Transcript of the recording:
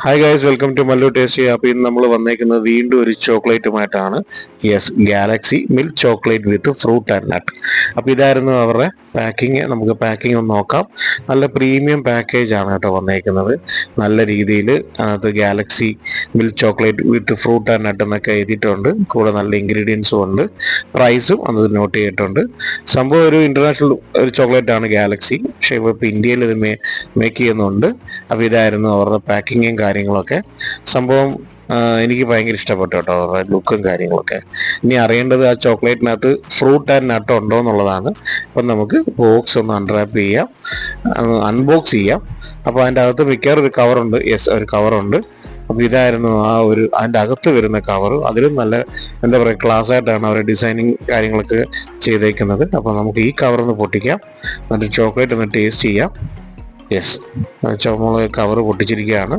Hi guys, welcome to Mallu tasty. അപ്പോൾ ഇന്ന് നമ്മൾ വന്നേക്കുന്നത് വീണ്ടും ഒരു ചോക്ലേറ്റുമായിട്ടാണ്. Yes, Galaxy milk chocolate with fruit and nut. അപ്പോൾ ഇതായിരുന്നു അവരുടെ പാക്കിങ്. നമുക്ക് പാക്കിംഗ് ഒന്ന് നോക്കാം. നല്ല പ്രീമിയം പാക്കേജ് ആണ് കേട്ടോ വന്നേക്കുന്നത്. നല്ല രീതിയിൽ അത് Galaxy milk chocolate with fruit and nut എന്നൊക്കെ എഴുതിയിട്ടുണ്ട്. കൂടെ നല്ല ഇൻഗ്രീഡിയൻസും ഉണ്ട്, പ്രൈസും അത് നോട്ട് ചെയ്തിട്ടുണ്ട്. സംഭവം ഒരു ഇന്റർനാഷണൽ ഒരു ചോക്ലേറ്റ് ആണ് ഗാലക്സി, പക്ഷേ ഇപ്പോൾ ഇന്ത്യയിൽ ഇത് മേക്ക് ചെയ്യുന്നുണ്ട്. അപ്പോൾ ഇതായിരുന്നു അവരുടെ പാക്കിങ്ങും കാര്യങ്ങളൊക്കെ. സംഭവം എനിക്ക് ഭയങ്കര ഇഷ്ടപ്പെട്ടു കേട്ടോ, അവരുടെ ലുക്കും കാര്യങ്ങളൊക്കെ. ഇനി അറിയേണ്ടത് ആ ചോക്ലേറ്റിനകത്ത് ഫ്രൂട്ട് ആൻഡ് നട്ട് ഉണ്ടോ എന്നുള്ളതാണ്. അപ്പം നമുക്ക് ബോക്സ് ഒന്ന് അൺറാപ്പ് ചെയ്യാം, അൺബോക്സ് ചെയ്യാം. അപ്പോൾ അതിൻ്റെ അകത്ത് മിക്കവാറും ഒരു കവറുണ്ട്. യെസ്, ഒരു കവറുണ്ട്. അപ്പോൾ ഇതായിരുന്നു അതിൻ്റെ അകത്ത് വരുന്ന കവർ. അതിലും നല്ല എന്താ പറയുക, ക്ലാസ് ആയിട്ടാണ് അവർ ഡിസൈനിങ് കാര്യങ്ങളൊക്കെ ചെയ്തേക്കുന്നത്. അപ്പോൾ നമുക്ക് ഈ കവറൊന്ന് പൊട്ടിക്കാം, എന്നിട്ട് ചോക്ലേറ്റ് ഒന്ന് ടേസ്റ്റ് ചെയ്യാം. യെസ്, നമ്മൾ കവർ പൊട്ടിച്ചിരിക്കുകയാണ്.